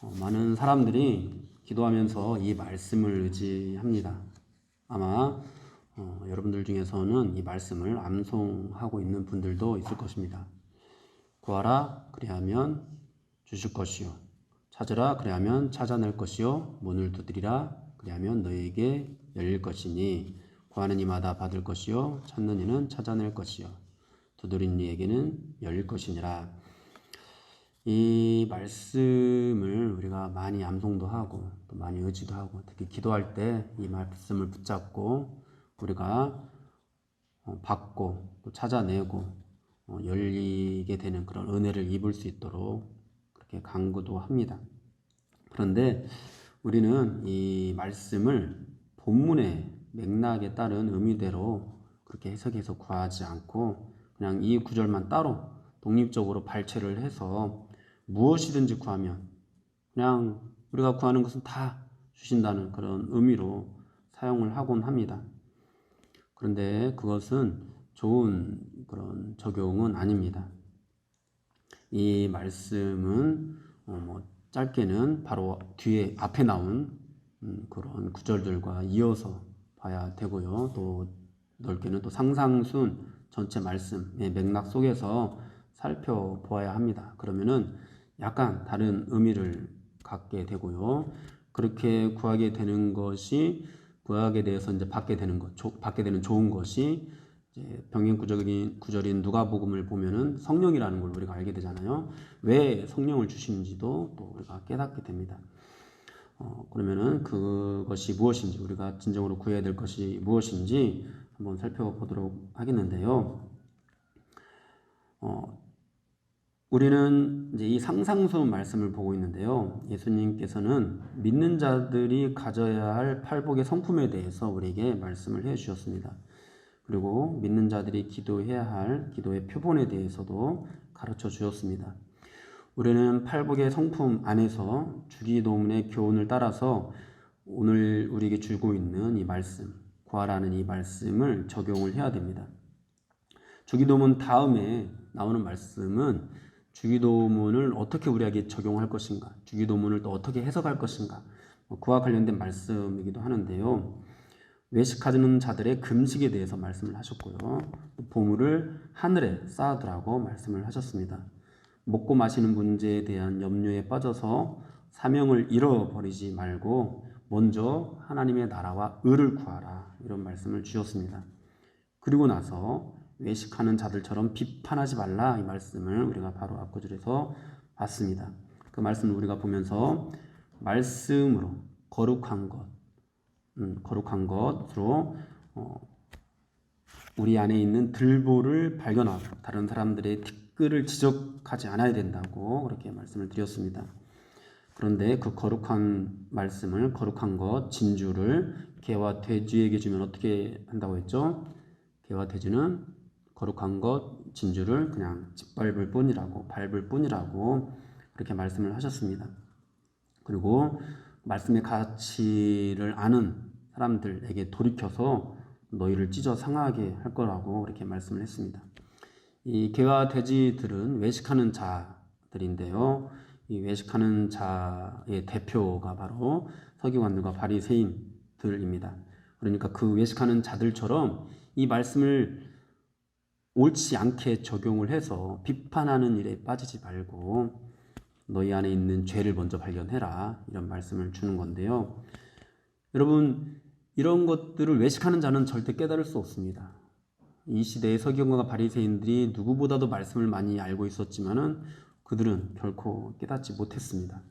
많은 사람들이 기도하면서 이 말씀을 의지합니다. 아마 여러분들 중에서는 이 말씀을 암송하고 있는 분들도 있을 것입니다. 구하라 그리하면 주실 것이요, 찾으라 그리하면 찾아낼 것이요, 문을 두드리라 그리하면 너희에게 열릴 것이니 구하는 이마다 받을 것이요, 찾는 이는 찾아낼 것이요, 두드리는 이에게는 열릴 것이니라. 이 말씀을 우리가 많이 암송도 하고 또 많이 의지도 하고, 특히 기도할 때 이 말씀을 붙잡고 우리가 받고 또 찾아내고 열리게 되는 그런 은혜를 입을 수 있도록 그렇게 간구도 합니다. 그런데 우리는 이 말씀을 본문의 맥락에 따른 의미대로 그렇게 해석해서 구하지 않고 그냥 이 구절만 따로 독립적으로 발췌를 해서 무엇이든지 구하면 그냥 우리가 구하는 것은 다 주신다는 그런 의미로 사용을 하곤 합니다. 그런데 그것은 좋은 그런 적용은 아닙니다. 이 말씀은 짧게는 바로 뒤에 앞에 나온 그런 구절들과 이어서 봐야 되고요. 또 넓게는 또 상상순 전체 말씀의 맥락 속에서 살펴보아야 합니다. 그러면은 약간 다른 의미를 갖게 되고요. 그렇게 구하게 되는 것이, 구하게 대해서 이제 받게 되는 좋은 것이, 이제 병행 구절인 누가복음을 보면은 성령이라는 걸 우리가 알게 되잖아요. 왜 성령을 주시는지도 또 우리가 깨닫게 됩니다. 그러면은 그것이 무엇인지, 우리가 진정으로 구해야 될 것이 무엇인지 한번 살펴보도록 하겠는데요. 우리는 이제 이 상상순 말씀을 보고 있는데요. 예수님께서는 믿는 자들이 가져야 할 팔복의 성품에 대해서 우리에게 말씀을 해 주셨습니다. 그리고 믿는 자들이 기도해야 할 기도의 표본에 대해서도 가르쳐 주셨습니다. 우리는 팔복의 성품 안에서 주기도문의 교훈을 따라서 오늘 우리에게 주고 있는 이 말씀, 구하라는 이 말씀을 적용을 해야 됩니다. 주기도문 다음에 나오는 말씀은 주기도문을 어떻게 우리에게 적용할 것인가, 주기도문을 또 어떻게 해석할 것인가, 그와 관련된 말씀이기도 하는데요. 외식하는 자들의 금식에 대해서 말씀을 하셨고요. 보물을 하늘에 쌓아두라고 말씀을 하셨습니다. 먹고 마시는 문제에 대한 염려에 빠져서 사명을 잃어버리지 말고 먼저 하나님의 나라와 의를 구하라, 이런 말씀을 주셨습니다. 그리고 나서 외식하는 자들처럼 비판하지 말라, 이 말씀을 우리가 바로 앞구절에서 봤습니다. 그 말씀을 우리가 보면서 말씀으로 거룩한 것으로 우리 안에 있는 들보를 발견하고 다른 사람들의 티끌을 지적하지 않아야 된다고 그렇게 말씀을 드렸습니다. 그런데 그 거룩한 말씀을, 거룩한 것, 진주를 개와 돼지에게 주면 어떻게 한다고 했죠? 개와 돼지는 거룩한 것, 진주를 그냥 짓밟을 뿐이라고, 밟을 뿐이라고 그렇게 말씀을 하셨습니다. 그리고 말씀의 가치를 아는 사람들에게 돌이켜서 너희를 찢어 상하게 할 거라고 그렇게 말씀을 했습니다. 이 개와 돼지들은 외식하는 자들인데요. 이 외식하는 자의 대표가 바로 서기관들과 바리새인들입니다. 그러니까 그 외식하는 자들처럼 이 말씀을 옳지 않게 적용을 해서 비판하는 일에 빠지지 말고 너희 안에 있는 죄를 먼저 발견해라, 이런 말씀을 주는 건데요. 여러분, 이런 것들을 외식하는 자는 절대 깨달을 수 없습니다. 이 시대의 서기관과 바리새인들이 누구보다도 말씀을 많이 알고 있었지만은 그들은 결코 깨닫지 못했습니다.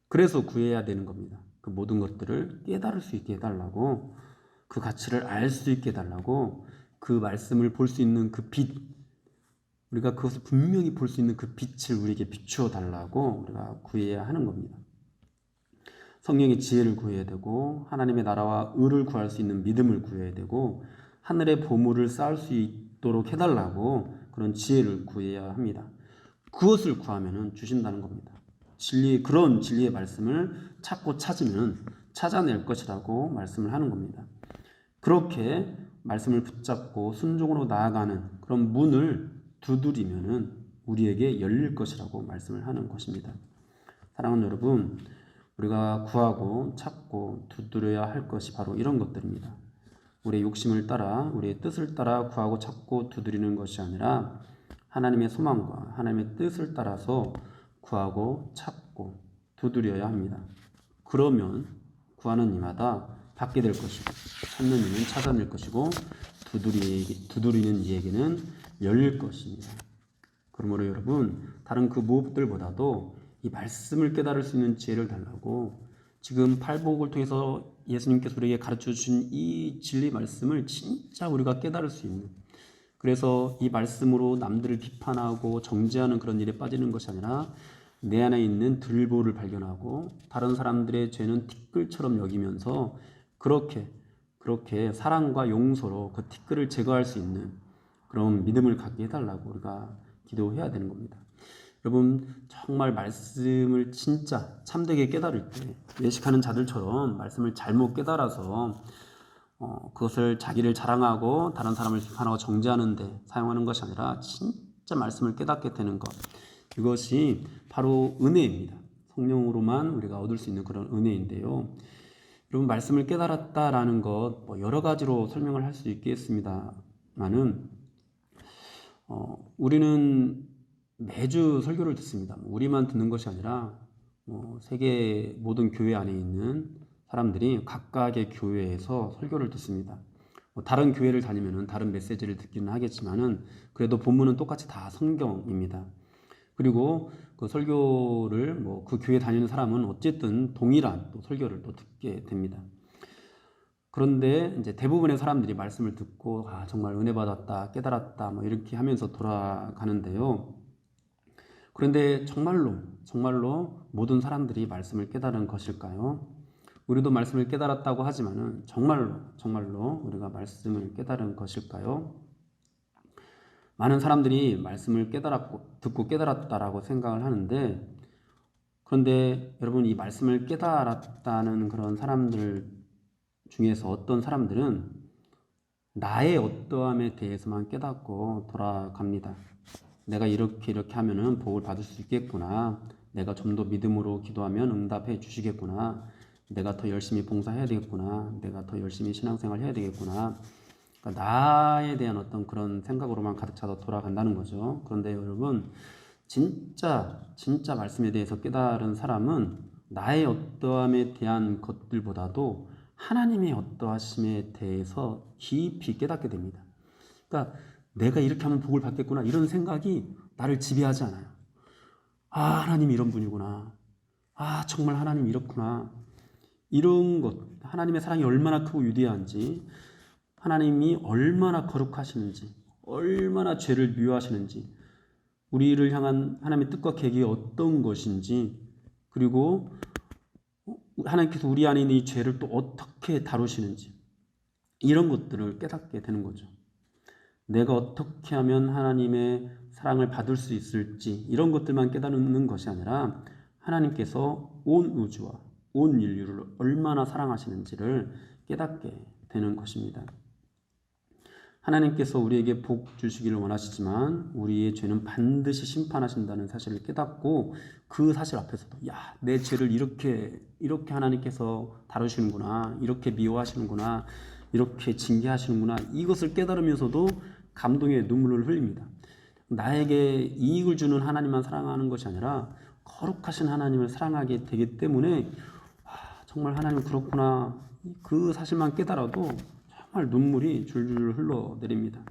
그래서 구해야 되는 겁니다. 그 모든 것들을 깨달을 수 있게 해달라고, 그 가치를 알 수 있게 해달라고, 그 말씀을 볼 수 있는 그 빛, 우리가 그것을 분명히 볼 수 있는 그 빛을 우리에게 비추어 달라고 우리가 구해야 하는 겁니다. 성령의 지혜를 구해야 되고, 하나님의 나라와 의를 구할 수 있는 믿음을 구해야 되고, 하늘의 보물을 쌓을 수 있도록 해달라고 그런 지혜를 구해야 합니다. 그것을 구하면 주신다는 겁니다. 그런 진리의 말씀을 찾고 찾으면 찾아낼 것이라고 말씀을 하는 겁니다. 그렇게 말씀을 붙잡고 순종으로 나아가는 그런 문을 두드리면 우리에게 열릴 것이라고 말씀을 하는 것입니다. 사랑하는 여러분, 우리가 구하고 찾고 두드려야 할 것이 바로 이런 것들입니다. 우리의 욕심을 따라, 우리의 뜻을 따라 구하고 찾고 두드리는 것이 아니라 하나님의 소망과 하나님의 뜻을 따라서 구하고 찾고 두드려야 합니다. 그러면 구하는 이마다 받게 될 것이고, 찾는 이는 찾아낼 것이고, 두드리는 이에게는 열릴 것입니다. 그러므로 여러분, 다른 그 무엇들보다도 이 말씀을 깨달을 수 있는 지혜를 달라고, 지금 팔복을 통해서 예수님께서 우리에게 가르쳐 주신 이 진리 말씀을 진짜 우리가 깨달을 수 있는, 그래서 이 말씀으로 남들을 비판하고 정죄하는 그런 일에 빠지는 것이 아니라 내 안에 있는 들보를 발견하고 다른 사람들의 죄는 티끌처럼 여기면서 그렇게 사랑과 용서로 그 티끌을 제거할 수 있는 그런 믿음을 갖게 해달라고 우리가 기도해야 되는 겁니다. 여러분, 정말 말씀을 진짜 참되게 깨달을 때 외식하는 자들처럼 말씀을 잘못 깨달아서 그것을 자기를 자랑하고 다른 사람을 비판하고 정죄하는 데 사용하는 것이 아니라 진짜 말씀을 깨닫게 되는 것, 이것이 바로 은혜입니다. 성령으로만 우리가 얻을 수 있는 그런 은혜인데요. 여러분, 말씀을 깨달았다라는 것 여러 가지로 설명을 할 수 있겠습니다만은 우리는 매주 설교를 듣습니다. 우리만 듣는 것이 아니라 세계 모든 교회 안에 있는 사람들이 각각의 교회에서 설교를 듣습니다. 다른 교회를 다니면은 다른 메시지를 듣기는 하겠지만은 그래도 본문은 똑같이 다 성경입니다. 그리고 그 설교를 그 교회 다니는 사람은 어쨌든 동일한 또 설교를 또 듣게 됩니다. 그런데 이제 대부분의 사람들이 말씀을 듣고 정말 은혜 받았다, 깨달았다 이렇게 하면서 돌아가는데요. 그런데 정말로 모든 사람들이 말씀을 깨달은 것일까요? 우리도 말씀을 깨달았다고 하지만은 정말로 우리가 말씀을 깨달은 것일까요? 많은 사람들이 말씀을 듣고 깨달았다라고 생각을 하는데, 그런데 여러분, 이 말씀을 깨달았다는 그런 사람들 중에서 어떤 사람들은 나의 어떠함에 대해서만 깨닫고 돌아갑니다. 내가 이렇게 하면은 복을 받을 수 있겠구나. 내가 좀 더 믿음으로 기도하면 응답해 주시겠구나. 내가 더 열심히 봉사해야 되겠구나. 내가 더 열심히 신앙생활 해야 되겠구나. 그러니까 나에 대한 어떤 그런 생각으로만 가득 차서 돌아간다는 거죠. 그런데 여러분, 진짜 말씀에 대해서 깨달은 사람은 나의 어떠함에 대한 것들보다도 하나님의 어떠하심에 대해서 깊이 깨닫게 됩니다. 그러니까 내가 이렇게 하면 복을 받겠구나, 이런 생각이 나를 지배하지 않아요. 하나님이 이런 분이구나. 정말 하나님이 이렇구나. 이런 것, 하나님의 사랑이 얼마나 크고 위대한지, 하나님이 얼마나 거룩하시는지, 얼마나 죄를 미워하시는지, 우리를 향한 하나님의 뜻과 계획이 어떤 것인지, 그리고 하나님께서 우리 안에 있는 이 죄를 또 어떻게 다루시는지, 이런 것들을 깨닫게 되는 거죠. 내가 어떻게 하면 하나님의 사랑을 받을 수 있을지, 이런 것들만 깨닫는 것이 아니라 하나님께서 온 우주와 온 인류를 얼마나 사랑하시는지를 깨닫게 되는 것입니다. 하나님께서 우리에게 복 주시기를 원하시지만 우리의 죄는 반드시 심판하신다는 사실을 깨닫고 그 사실 앞에서도 내 죄를 이렇게 하나님께서 다루시는구나, 이렇게 미워하시는구나, 이렇게 징계하시는구나, 이것을 깨달으면서도 감동의 눈물을 흘립니다. 나에게 이익을 주는 하나님만 사랑하는 것이 아니라 거룩하신 하나님을 사랑하게 되기 때문에 정말 하나님 그렇구나, 그 사실만 깨달아도 정말 눈물이 줄줄 흘러내립니다.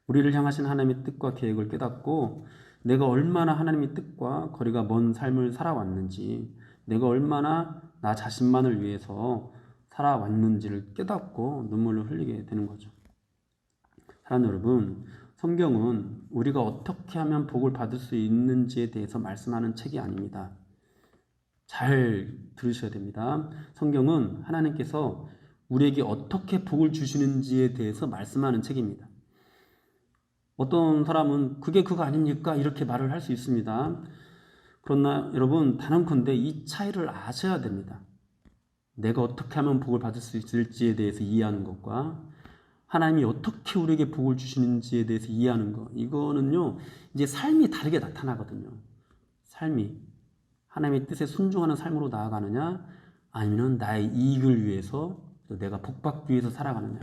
우리를 향하신 하나님의 뜻과 계획을 깨닫고 내가 얼마나 하나님의 뜻과 거리가 먼 삶을 살아왔는지, 내가 얼마나 나 자신만을 위해서 살아왔는지를 깨닫고 눈물을 흘리게 되는 거죠. 사랑하는 여러분, 성경은 우리가 어떻게 하면 복을 받을 수 있는지에 대해서 말씀하는 책이 아닙니다. 잘 들으셔야 됩니다. 성경은 하나님께서 우리에게 어떻게 복을 주시는지에 대해서 말씀하는 책입니다. 어떤 사람은 그게 그거 아닙니까? 이렇게 말을 할 수 있습니다. 그러나 여러분, 단언컨대 이 차이를 아셔야 됩니다. 내가 어떻게 하면 복을 받을 수 있을지에 대해서 이해하는 것과 하나님이 어떻게 우리에게 복을 주시는지에 대해서 이해하는 것, 이거는요 이제 삶이 다르게 나타나거든요. 삶이 하나님의 뜻에 순종하는 삶으로 나아가느냐, 아니면 나의 이익을 위해서 내가 복받기 위해서 살아가느냐.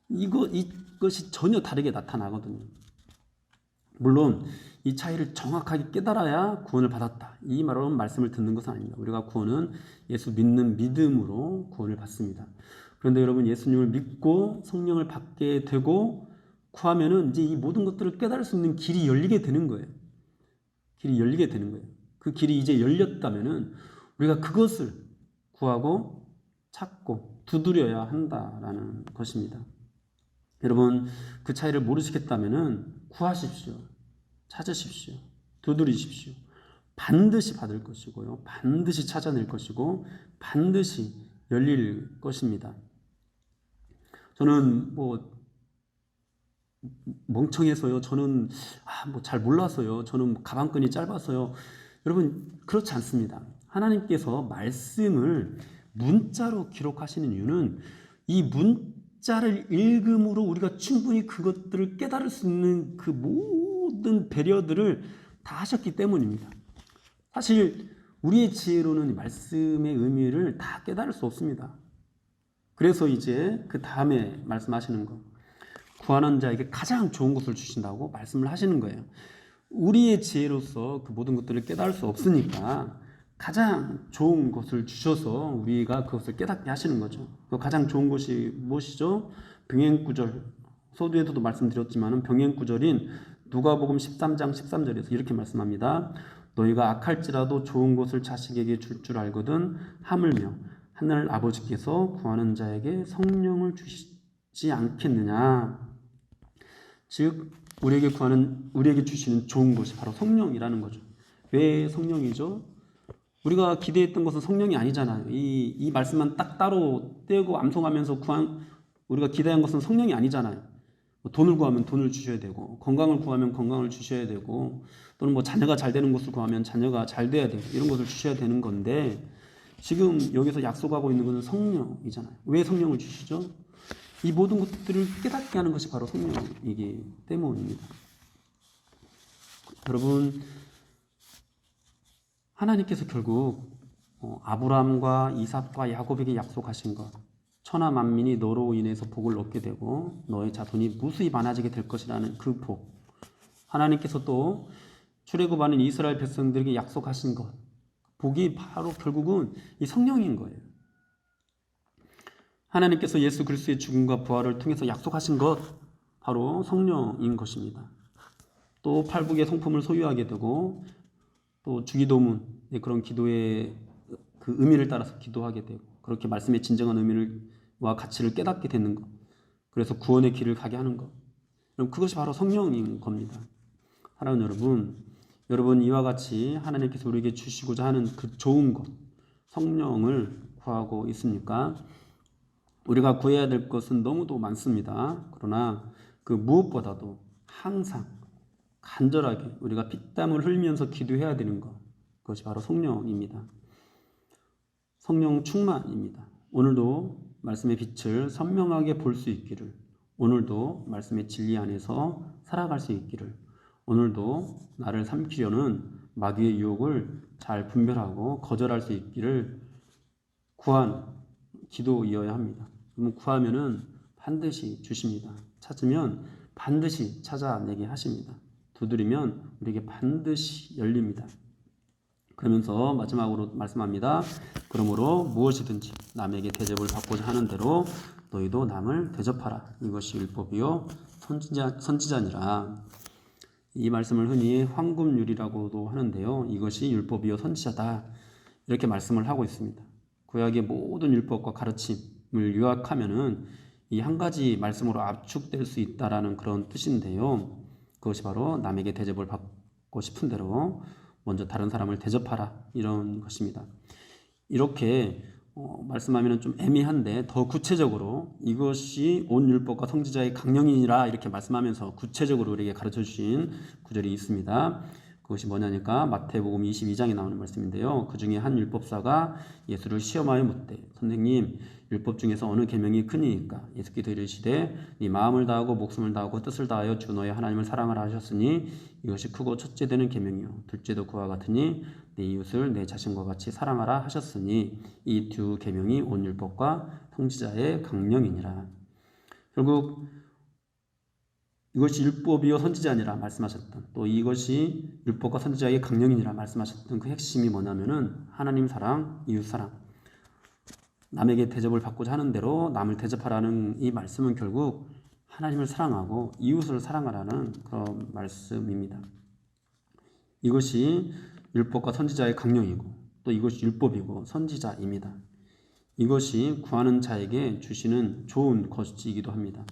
이것이 전혀 다르게 나타나거든요. 물론 이 차이를 정확하게 깨달아야 구원을 받았다, 이 말로는 말씀을 듣는 것은 아닙니다. 우리가 구원은 예수 믿는 믿음으로 구원을 받습니다. 그런데 여러분, 예수님을 믿고 성령을 받게 되고 구하면은 이제 이 모든 것들을 깨달을 수 있는 길이 열리게 되는 거예요. 길이 열리게 되는 거예요. 그 길이 이제 열렸다면은 우리가 그것을 구하고 찾고 두드려야 한다라는 것입니다. 여러분, 그 차이를 모르시겠다면은 구하십시오. 찾으십시오. 두드리십시오. 반드시 받을 것이고요. 반드시 찾아낼 것이고 반드시 열릴 것입니다. 저는 멍청해서요. 저는 잘 몰라서요. 저는 가방끈이 짧아서요. 여러분, 그렇지 않습니다. 하나님께서 말씀을 문자로 기록하시는 이유는 이 문자를 읽음으로 우리가 충분히 그것들을 깨달을 수 있는 그 모든 배려들을 다 하셨기 때문입니다. 사실 우리의 지혜로는 말씀의 의미를 다 깨달을 수 없습니다. 그래서 이제 그 다음에 말씀하시는 거, 구하는 자에게 가장 좋은 것을 주신다고 말씀을 하시는 거예요. 우리의 지혜로서 그 모든 것들을 깨달을 수 없으니까 가장 좋은 것을 주셔서 우리가 그것을 깨닫게 하시는 거죠. 가장 좋은 것이 무엇이죠? 병행구절, 서두에서도 말씀드렸지만 병행구절인 누가복음 13장 13절에서 이렇게 말씀합니다. 너희가 악할지라도 좋은 것을 자식에게 줄 줄 알거든 하물며 하늘 아버지께서 구하는 자에게 성령을 주시지 않겠느냐. 즉 우리에게 주시는 좋은 것이 바로 성령이라는 거죠. 왜 성령이죠? 우리가 기대했던 것은 성령이 아니잖아요. 이 말씀만 딱 따로 떼고 암송하면서 우리가 기대한 것은 성령이 아니잖아요. 돈을 구하면 돈을 주셔야 되고, 건강을 구하면 건강을 주셔야 되고, 또는 자녀가 잘 되는 것을 구하면 자녀가 잘 돼야 되고, 이런 것을 주셔야 되는 건데, 지금 여기서 약속하고 있는 것은 성령이잖아요. 왜 성령을 주시죠? 이 모든 것들을 깨닫게 하는 것이 바로 성령이기 때문입니다. 여러분, 하나님께서 결국 아브라함과 이삭과 야곱에게 약속하신 것, 천하 만민이 너로 인해서 복을 얻게 되고 너의 자손이 무수히 많아지게 될 것이라는 그 복, 하나님께서 또 출애굽하는 이스라엘 백성들에게 약속하신 것, 복이 바로 결국은 이 성령인 거예요. 하나님께서 예수 그리스도의 죽음과 부활을 통해서 약속하신 것, 바로 성령인 것입니다. 또 팔복의 성품을 소유하게 되고 또 주기도문의 그런 기도의 그 의미를 따라서 기도하게 되고, 그렇게 말씀의 진정한 의미와 가치를 깨닫게 되는 것, 그래서 구원의 길을 가게 하는 것, 그것이 바로 성령인 겁니다. 사랑하는 여러분 이와 같이 하나님께서 우리에게 주시고자 하는 그 좋은 것, 성령을 구하고 있습니까? 우리가 구해야 될 것은 너무도 많습니다. 그러나 그 무엇보다도 항상 간절하게 우리가 피땀을 흘리면서 기도해야 되는 것, 그것이 바로 성령입니다. 성령 충만입니다. 오늘도 말씀의 빛을 선명하게 볼 수 있기를, 오늘도 말씀의 진리 안에서 살아갈 수 있기를, 오늘도 나를 삼키려는 마귀의 유혹을 잘 분별하고 거절할 수 있기를 기도이어야 합니다. 그러면 구하면은 반드시 주십니다. 찾으면 반드시 찾아내게 하십니다. 두드리면 우리에게 반드시 열립니다. 그러면서 마지막으로 말씀합니다. 그러므로 무엇이든지 남에게 대접을 받고자 하는 대로 너희도 남을 대접하라. 이것이 율법이요 선지자니라. 이 말씀을 흔히 황금률이라고도 하는데요. 이것이 율법이요 선지자다, 이렇게 말씀을 하고 있습니다. 구약의 모든 율법과 가르침을 요약하면은 이 한 가지 말씀으로 압축될 수 있다라는 그런 뜻인데요. 그것이 바로 남에게 대접을 받고 싶은 대로 먼저 다른 사람을 대접하라, 이런 것입니다. 이렇게 말씀하면 좀 애매한데 더 구체적으로 이것이 온 율법과 선지자의 강령이니라 이렇게 말씀하면서 구체적으로 우리에게 가르쳐 주신 구절이 있습니다. 그것이 뭐냐니까 마태복음 22장에 나오는 말씀인데요. 그 중에 한 율법사가 예수를 시험하여 묻되 선생님 율법 중에서 어느 계명이 크니까? 예수께서 이르시되 네 마음을 다하고 목숨을 다하고 뜻을 다하여 주 너의 하나님을 사랑하라 하셨으니 이것이 크고 첫째 되는 계명이요 둘째도 그와 같으니 내 이웃을 내 자신과 같이 사랑하라 하셨으니 이 두 계명이 온 율법과 선지자의 강령이니라. 결국 이것이 율법이요 선지자니라 말씀하셨던, 또 이것이 율법과 선지자의 강령이니라 말씀하셨던 그 핵심이 뭐냐면은 하나님 사랑, 이웃 사랑. 남에게 대접을 받고자 하는 대로 남을 대접하라는 이 말씀은 결국 하나님을 사랑하고 이웃을 사랑하라는 그런 말씀입니다. 이것이 율법과 선지자의 강령이고 또 이것이 율법이고 선지자입니다. 이것이 구하는 자에게 주시는 좋은 것이기도 합니다.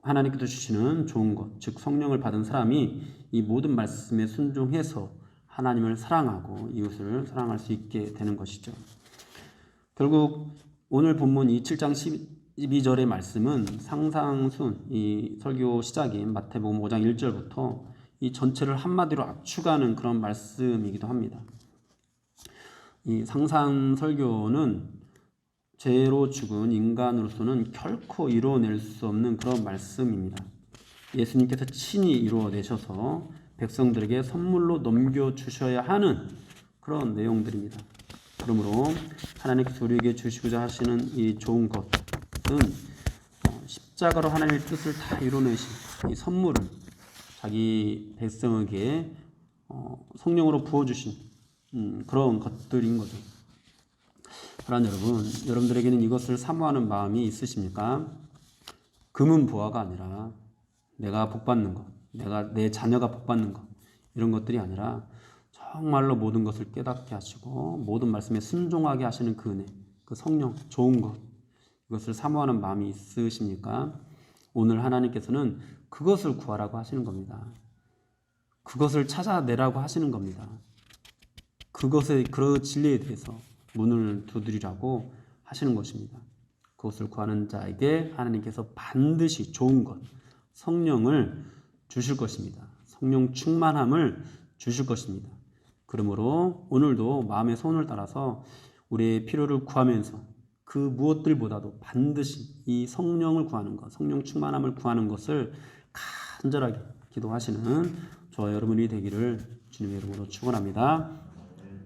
하나님께서 주시는 좋은 것, 즉 성령을 받은 사람이 이 모든 말씀에 순종해서 하나님을 사랑하고 이웃을 사랑할 수 있게 되는 것이죠. 결국 오늘 본문 이 7장 12절의 말씀은 상상순, 이 설교 시작인 마태복음 5장 1절부터 이 전체를 한마디로 압축하는 그런 말씀이기도 합니다. 이 상상 설교는 죄로 죽은 인간으로서는 결코 이루어낼 수 없는 그런 말씀입니다. 예수님께서 친히 이루어내셔서 백성들에게 선물로 넘겨주셔야 하는 그런 내용들입니다. 그러므로 하나님께서 우리에게 주시고자 하시는 이 좋은 것은 십자가로 하나님의 뜻을 다 이루어내신 이 선물을 자기 백성에게 성령으로 부어주신 그런 것들인 거죠. 그러나 여러분들에게는 이것을 사모하는 마음이 있으십니까? 금은 부하가 아니라 내가 복받는 것, 내 자녀가 복받는 것, 이런 것들이 아니라 정말로 모든 것을 깨닫게 하시고 모든 말씀에 순종하게 하시는 그 은혜, 그 성령, 좋은 것, 이것을 사모하는 마음이 있으십니까? 오늘 하나님께서는 그것을 구하라고 하시는 겁니다. 그것을 찾아내라고 하시는 겁니다. 그 진리에 대해서 문을 두드리라고 하시는 것입니다. 그것을 구하는 자에게 하나님께서 반드시 좋은 것, 성령을 주실 것입니다. 성령 충만함을 주실 것입니다. 그러므로 오늘도 마음의 소원을 따라서 우리의 필요를 구하면서 그 무엇들보다도 반드시 이 성령을 구하는 것, 성령 충만함을 구하는 것을 간절하게 기도하시는 저와 여러분이 되기를 주님의 이름으로 축원합니다.